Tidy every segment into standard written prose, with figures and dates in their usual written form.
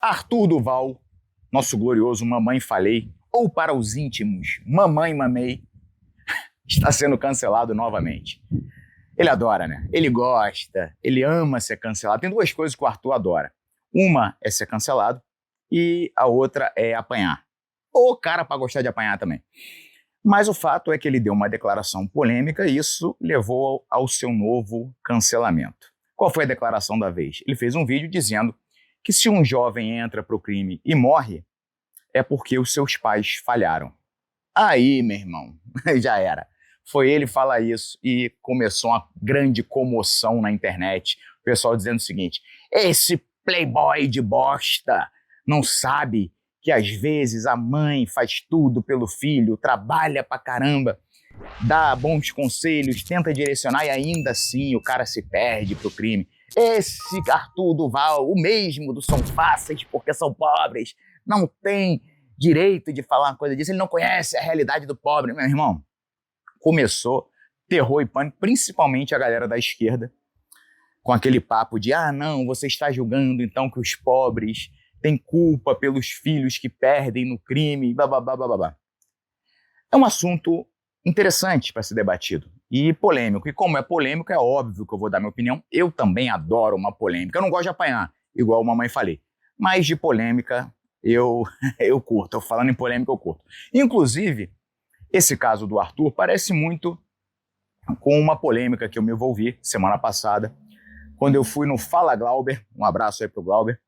Arthur Duval, nosso glorioso Mamãe Falei, ou para os íntimos, Mamãe Mamei, está sendo cancelado novamente. Ele adora, né? Ele gosta, ele ama ser cancelado. Tem duas coisas que o Arthur adora. Uma é ser cancelado e a outra é apanhar. Ou cara para gostar de apanhar também. Mas o fato é que ele deu uma declaração polêmica e isso levou ao seu novo cancelamento. Qual foi a declaração da vez? Ele fez um vídeo dizendo que se um jovem entra para o crime e morre, é porque os seus pais falharam. Aí, meu irmão, já era. Foi ele falar isso e começou uma grande comoção na internet. O pessoal dizendo o seguinte: esse playboy de bosta não sabe que às vezes a mãe faz tudo pelo filho, trabalha pra caramba, dá bons conselhos, tenta direcionar e ainda assim o cara se perde pro crime. Esse Arthur Duval, o mesmo do São Fáceis porque são pobres, não tem direito de falar uma coisa disso, ele não conhece a realidade do pobre. Meu irmão, começou terror e pânico, principalmente a galera da esquerda, com aquele papo de, não, você está julgando então que os pobres têm culpa pelos filhos que perdem no crime, blá, blá, blá, blá, blá. É um assunto interessante para ser debatido e polêmico. E como é polêmico, é óbvio que eu vou dar minha opinião. Eu também adoro uma polêmica. Eu não gosto de apanhar, igual a mamãe falei. Mas de polêmica, eu curto. Eu falando em polêmica, eu curto. Inclusive, esse caso do Arthur parece muito com uma polêmica que eu me envolvi semana passada, quando eu fui no Fala Glauber, um abraço aí pro Glauber,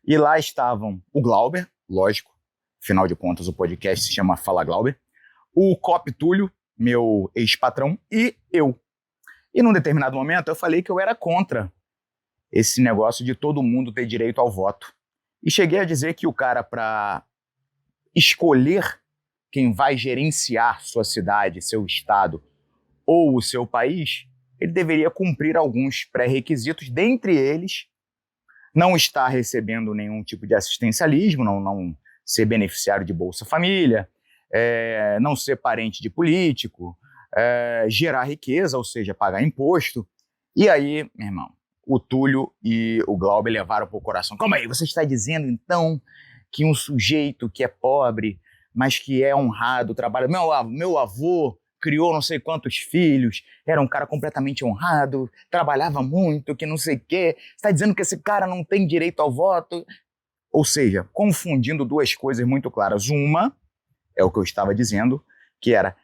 e lá estavam o Glauber, lógico, afinal de contas o podcast se chama Fala Glauber, o Cop Túlio, meu ex-patrão, e eu. E num determinado momento eu falei que eu era contra esse negócio de todo mundo ter direito ao voto. E cheguei a dizer que o cara, para escolher quem vai gerenciar sua cidade, seu estado ou o seu país, ele deveria cumprir alguns pré-requisitos, dentre eles, não estar recebendo nenhum tipo de assistencialismo, não ser beneficiário de Bolsa Família, não ser parente de político, gerar riqueza, ou seja, pagar imposto. E aí, meu irmão, o Túlio e o Glauber levaram para o coração. Calma aí, você está dizendo então que um sujeito que é pobre, mas que é honrado, trabalha... Meu avô criou não sei quantos filhos, era um cara completamente honrado, trabalhava muito, que não sei o quê. Você está dizendo que esse cara não tem direito ao voto? Ou seja, confundindo duas coisas muito claras. Uma é o que eu estava dizendo, que era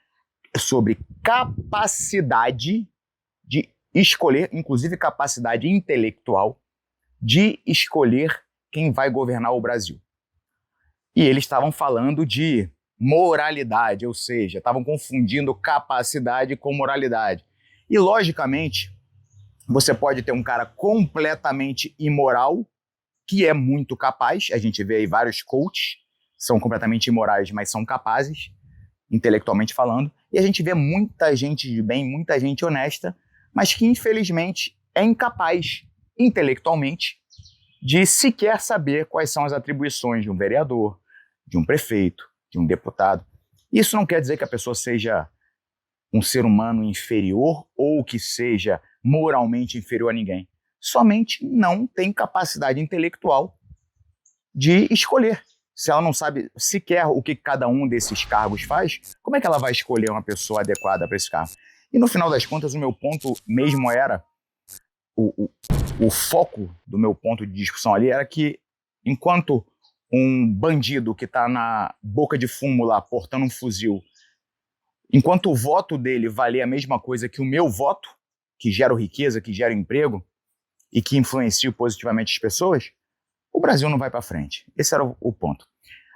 sobre capacidade de escolher, inclusive capacidade intelectual, de escolher quem vai governar o Brasil. E eles estavam falando de moralidade, ou seja, estavam confundindo capacidade com moralidade. E, logicamente, você pode ter um cara completamente imoral, que é muito capaz, a gente vê aí vários coaches, são completamente imorais, mas são capazes, intelectualmente falando, e a gente vê muita gente de bem, muita gente honesta, mas que, infelizmente, é incapaz, intelectualmente, de sequer saber quais são as atribuições de um vereador, de um prefeito, de um deputado. Isso não quer dizer que a pessoa seja um ser humano inferior ou que seja moralmente inferior a ninguém. Somente não tem capacidade intelectual de escolher. Se ela não sabe sequer o que cada um desses cargos faz, como é que ela vai escolher uma pessoa adequada para esse cargo? E no final das contas, o meu ponto mesmo era, o foco do meu ponto de discussão ali era que, enquanto um bandido que está na boca de fumo lá, portando um fuzil, enquanto o voto dele valia a mesma coisa que o meu voto, que gera riqueza, que gera emprego e que influencia positivamente as pessoas, o Brasil não vai para frente. Esse era o ponto.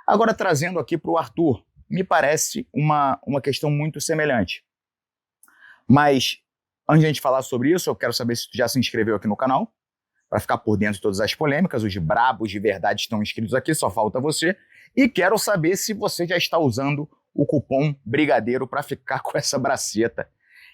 Agora, trazendo aqui para o Arthur, me parece uma questão muito semelhante. Mas, antes de a gente falar sobre isso, eu quero saber se tu já se inscreveu aqui no canal, para ficar por dentro de todas as polêmicas. Os brabos de verdade estão inscritos aqui, só falta você. E quero saber se você já está usando o cupom Brigadeiro para ficar com essa braceta.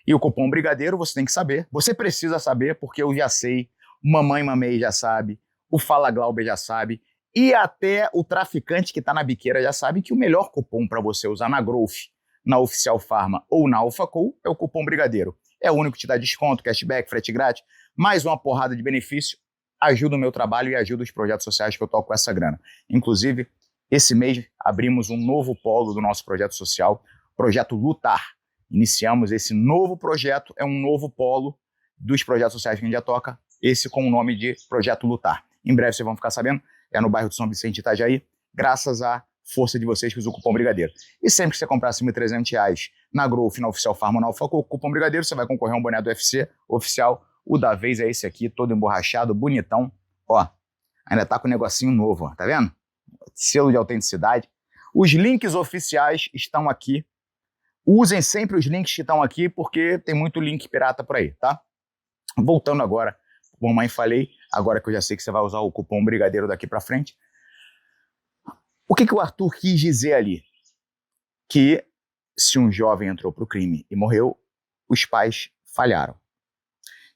E o cupom Brigadeiro você tem que saber, você precisa saber, porque eu já sei, o Mamãe Mamei já sabe, o Fala Glauber já sabe, e até o traficante que está na biqueira já sabe que o melhor cupom para você usar na Growth, na Oficial Pharma ou na AlphaCo é o cupom Brigadeiro. É o único que te dá desconto, cashback, frete grátis, mais uma porrada de benefício, ajuda o meu trabalho e ajuda os projetos sociais que eu toco com essa grana. Inclusive, esse mês abrimos um novo polo do nosso projeto social, Projeto Lutar. Iniciamos esse novo projeto, é um novo polo dos projetos sociais que a gente já toca, esse com o nome de Projeto Lutar. Em breve vocês vão ficar sabendo, é no bairro de São Vicente, Itajaí, graças à força de vocês que usam o cupom Brigadeiro. E sempre que você comprar acima de R$300 na Growth, na Oficial Farma, na Alfaco, o cupom Brigadeiro, você vai concorrer a um boné do UFC oficial. O da vez é esse aqui, todo emborrachado, bonitão. Ó, ainda tá com um negocinho novo, ó, tá vendo? Selo de autenticidade. Os links oficiais estão aqui. Usem sempre os links que estão aqui, porque tem muito link pirata por aí, tá? Voltando agora, mamãe falei, agora que eu já sei que você vai usar o cupom Brigadeiro daqui pra frente. O que o Arthur quis dizer ali? Que se um jovem entrou pro crime e morreu, os pais falharam.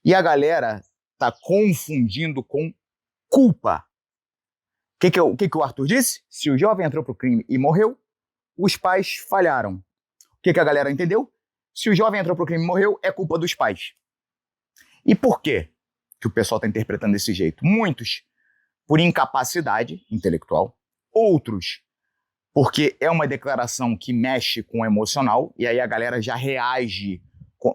E a galera tá confundindo com culpa. O que o Arthur disse? Se o jovem entrou pro crime e morreu, os pais falharam. O que a galera entendeu? Se o jovem entrou pro crime e morreu, é culpa dos pais. E por quê que o pessoal está interpretando desse jeito? Muitos por incapacidade intelectual, outros porque é uma declaração que mexe com o emocional, e aí a galera já reage.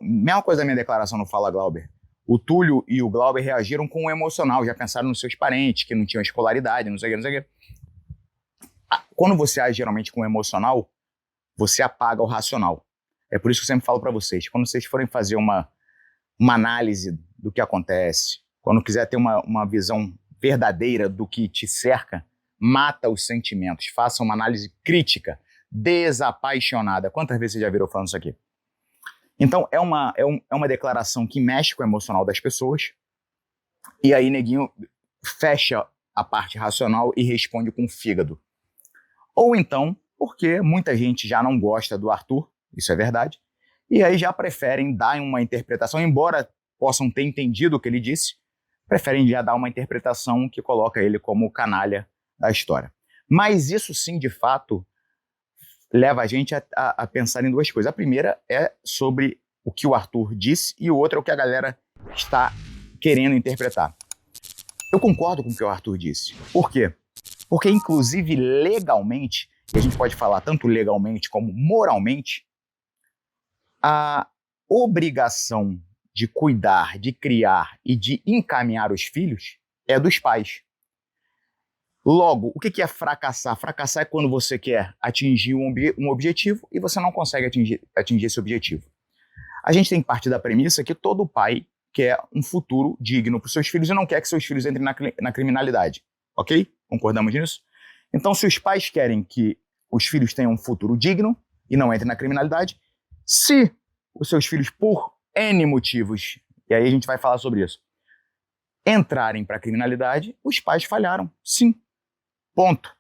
Mesma coisa da minha declaração no Fala Glauber. O Túlio e o Glauber reagiram com o emocional, já pensaram nos seus parentes, que não tinham escolaridade, não sei o que, não sei o que. Quando você age geralmente com o emocional, você apaga o racional. É por isso que eu sempre falo para vocês, quando vocês forem fazer uma análise do que acontece, quando quiser ter uma visão verdadeira do que te cerca, mata os sentimentos, faça uma análise crítica, desapaixonada. Quantas vezes você já virou falando isso aqui? Então, é uma declaração que mexe com o emocional das pessoas, e aí neguinho fecha a parte racional e responde com o fígado. Ou então, porque muita gente já não gosta do Arthur, isso é verdade, e aí já preferem dar uma interpretação, embora possam ter entendido o que ele disse, preferem já dar uma interpretação que coloca ele como canalha da história. Mas isso sim, de fato, leva a gente a pensar em duas coisas. A primeira é sobre o que o Arthur disse e o outro é o que a galera está querendo interpretar. Eu concordo com o que o Arthur disse. Por quê? Porque, inclusive, legalmente, e a gente pode falar tanto legalmente como moralmente, a obrigação de cuidar, de criar e de encaminhar os filhos é dos pais. Logo, o que é fracassar? Fracassar é quando você quer atingir um objetivo e você não consegue atingir esse objetivo. A gente tem que partir da premissa que todo pai quer um futuro digno para os seus filhos e não quer que seus filhos entrem na criminalidade. Ok? Concordamos nisso? Então, se os pais querem que os filhos tenham um futuro digno e não entrem na criminalidade, se os seus filhos, por N motivos, e aí a gente vai falar sobre isso, entrarem para a criminalidade, os pais falharam, sim. Ponto.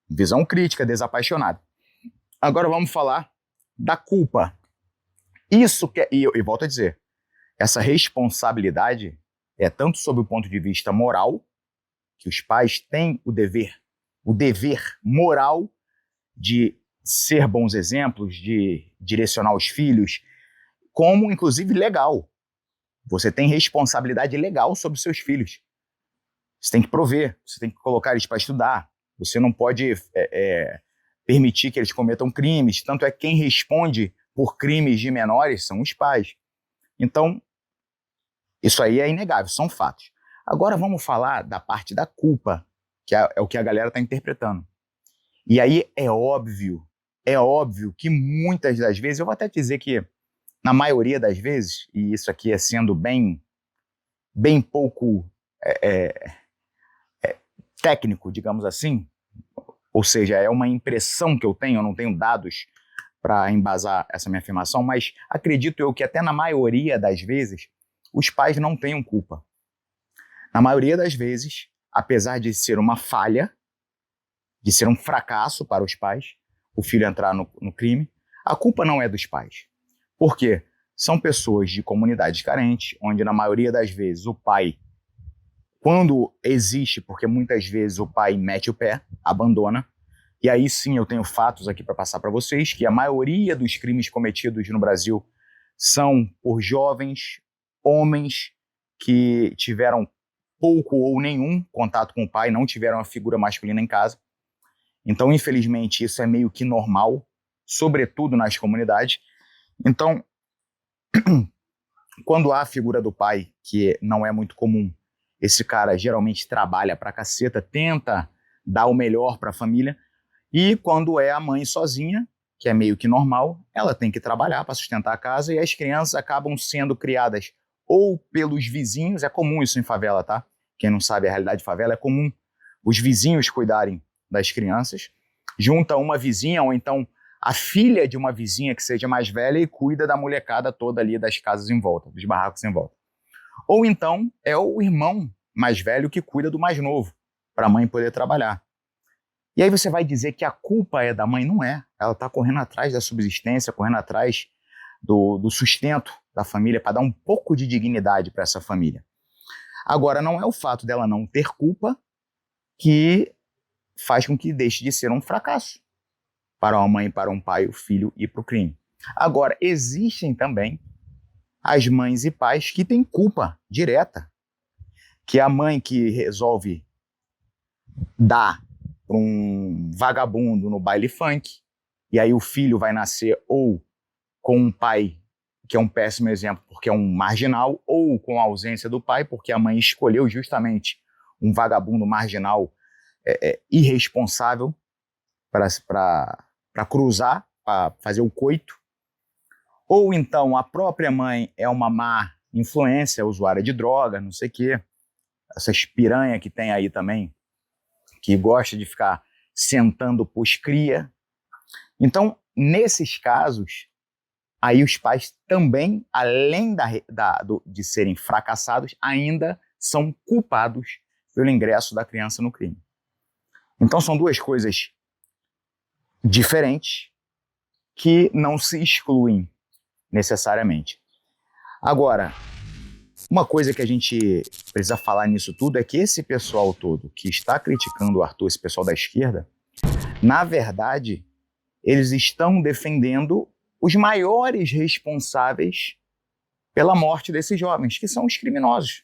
Visão crítica, desapaixonada. Agora vamos falar da culpa. Isso que e volto a dizer, essa responsabilidade é tanto sob o ponto de vista moral, que os pais têm o dever moral de ser bons exemplos, de direcionar os filhos, como inclusive legal. Você tem responsabilidade legal sobre os seus filhos. Você tem que prover, você tem que colocar eles para estudar. Você não pode permitir que eles cometam crimes. Tanto é que quem responde por crimes de menores são os pais. Então, isso aí é inegável, são fatos. Agora vamos falar da parte da culpa, que é o que a galera está interpretando. E aí é óbvio que muitas das vezes, eu vou até dizer que na maioria das vezes, e isso aqui é sendo bem pouco técnico, digamos assim, ou seja, é uma impressão que eu tenho, eu não tenho dados para embasar essa minha afirmação, mas acredito eu que até na maioria das vezes, os pais não tenham culpa. Na maioria das vezes, apesar de ser uma falha, de ser um fracasso para os pais, o filho entrar no crime, a culpa não é dos pais. Por quê? São pessoas de comunidades carentes, onde na maioria das vezes o pai, quando existe, porque muitas vezes o pai mete o pé, abandona, e aí sim eu tenho fatos aqui para passar para vocês, que a maioria dos crimes cometidos no Brasil são por jovens, homens que tiveram pouco ou nenhum contato com o pai, não tiveram uma figura masculina em casa. Então, infelizmente, isso é meio que normal, sobretudo nas comunidades. Então, quando há a figura do pai, que não é muito comum, esse cara geralmente trabalha pra caceta, tenta dar o melhor para a família, e quando é a mãe sozinha, que é meio que normal, ela tem que trabalhar para sustentar a casa, e as crianças acabam sendo criadas ou pelos vizinhos, é comum isso em favela, tá? Quem não sabe a realidade de favela, é comum os vizinhos cuidarem das crianças, junta uma vizinha ou então a filha de uma vizinha que seja mais velha e cuida da molecada toda ali das casas em volta, dos barracos em volta. Ou então é o irmão mais velho que cuida do mais novo, para a mãe poder trabalhar. E aí você vai dizer que a culpa é da mãe? Não é. Ela está correndo atrás da subsistência, correndo atrás do sustento da família para dar um pouco de dignidade para essa família. Agora, não é o fato dela não ter culpa que faz com que deixe de ser um fracasso para uma mãe, para um pai, o filho ir para o crime. Agora, existem também as mães e pais que têm culpa direta, que é a mãe que resolve dar para um vagabundo no baile funk, e aí o filho vai nascer ou com um pai que é um péssimo exemplo porque é um marginal, ou com a ausência do pai porque a mãe escolheu justamente um vagabundo marginal irresponsável para cruzar, para fazer o coito. Ou então a própria mãe é uma má influência, usuária de droga, não sei o quê. Essas piranha que tem aí também, que gosta de ficar sentando pros cria. Então, nesses casos, aí os pais também, além de serem fracassados, ainda são culpados pelo ingresso da criança no crime. Então são duas coisas diferentes que não se excluem necessariamente. Agora, uma coisa que a gente precisa falar nisso tudo é que esse pessoal todo que está criticando o Arthur, esse pessoal da esquerda, na verdade, eles estão defendendo os maiores responsáveis pela morte desses jovens, que são os criminosos.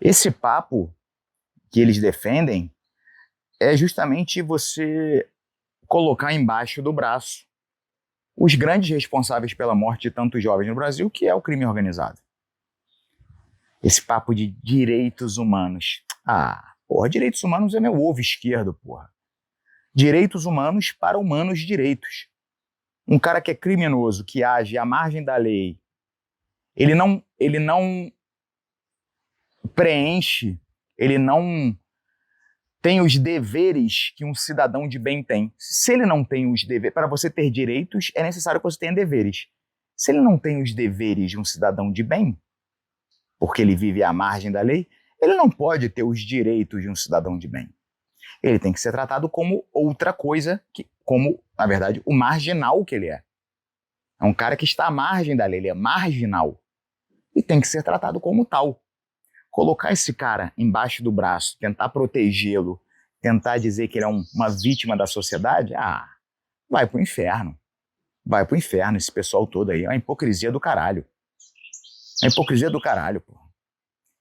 Esse papo que eles defendem é justamente você colocar embaixo do braço os grandes responsáveis pela morte de tantos jovens no Brasil, que é o crime organizado. Esse papo de direitos humanos. Porra, direitos humanos é meu ovo esquerdo, porra. Direitos humanos para humanos direitos. Um cara que é criminoso, que age à margem da lei, ele não preenche, ele não tem os deveres que um cidadão de bem tem. Se ele não tem os deveres, para você ter direitos, é necessário que você tenha deveres. Se ele não tem os deveres de um cidadão de bem, porque ele vive à margem da lei, ele não pode ter os direitos de um cidadão de bem. Ele tem que ser tratado como outra coisa, como, na verdade, o marginal que ele é. É um cara que está à margem da lei, ele é marginal. E tem que ser tratado como tal. Colocar esse cara embaixo do braço, tentar protegê-lo, tentar dizer que ele é uma vítima da sociedade, vai pro inferno. Vai pro inferno esse pessoal todo aí. É uma hipocrisia do caralho. É hipocrisia do caralho, pô.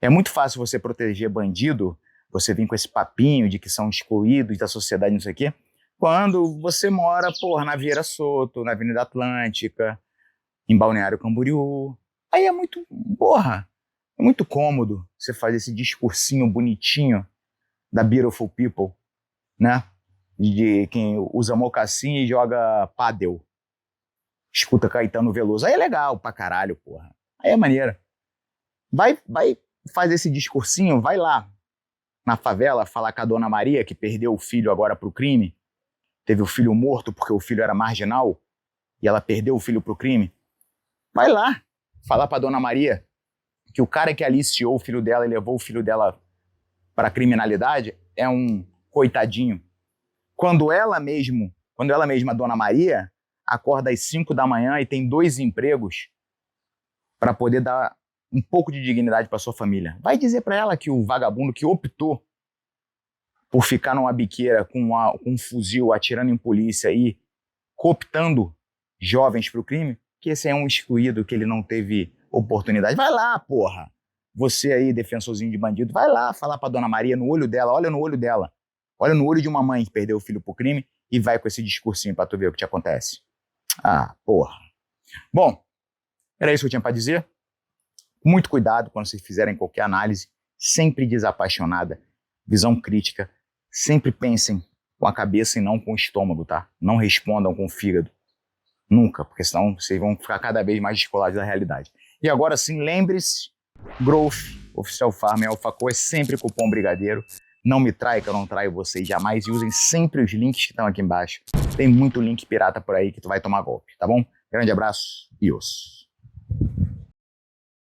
É muito fácil você proteger bandido, você vir com esse papinho de que são excluídos da sociedade, não sei o quê, quando você mora, porra, na Vieira Soto, na Avenida Atlântica, em Balneário Camboriú. Aí é muito, porra, é muito cômodo você fazer esse discursinho bonitinho da beautiful people, né? De quem usa mocassim e joga pádel. Escuta Caetano Veloso. Aí é legal pra caralho, porra. Aí é maneira. Vai fazer esse discursinho, vai lá na favela falar com a Dona Maria, que perdeu o filho agora pro crime, teve o filho morto porque o filho era marginal, e ela perdeu o filho pro crime. Vai lá falar pra Dona Maria que o cara que aliciou o filho dela e levou o filho dela pra criminalidade é um coitadinho. Quando ela mesma, a Dona Maria, acorda às 5 da manhã e tem 2 empregos para poder dar um pouco de dignidade para sua família. Vai dizer para ela que o vagabundo que optou por ficar numa biqueira com um fuzil atirando em polícia e cooptando jovens para o crime, que esse é um excluído, que ele não teve oportunidade. Vai lá, porra! você aí, defensorzinho de bandido, vai lá falar pra Dona Maria no olho dela, olha no olho dela. Olha no olho de uma mãe que perdeu o filho pro crime e vai com esse discursinho pra tu ver o que te acontece. Ah, porra. Bom, era isso que eu tinha pra dizer. Muito cuidado quando vocês fizerem qualquer análise, sempre desapaixonada, visão crítica, sempre pensem com a cabeça e não com o estômago, tá? Não respondam com o fígado. Nunca, porque senão vocês vão ficar cada vez mais descolados da realidade. E agora sim, lembre-se, Growth, Oficial Farm e AlphaCo é sempre cupom Brigadeiro. Não me trai que eu não traio vocês jamais e usem sempre os links que estão aqui embaixo. Tem muito link pirata por aí que tu vai tomar golpe, tá bom? Grande abraço e osso.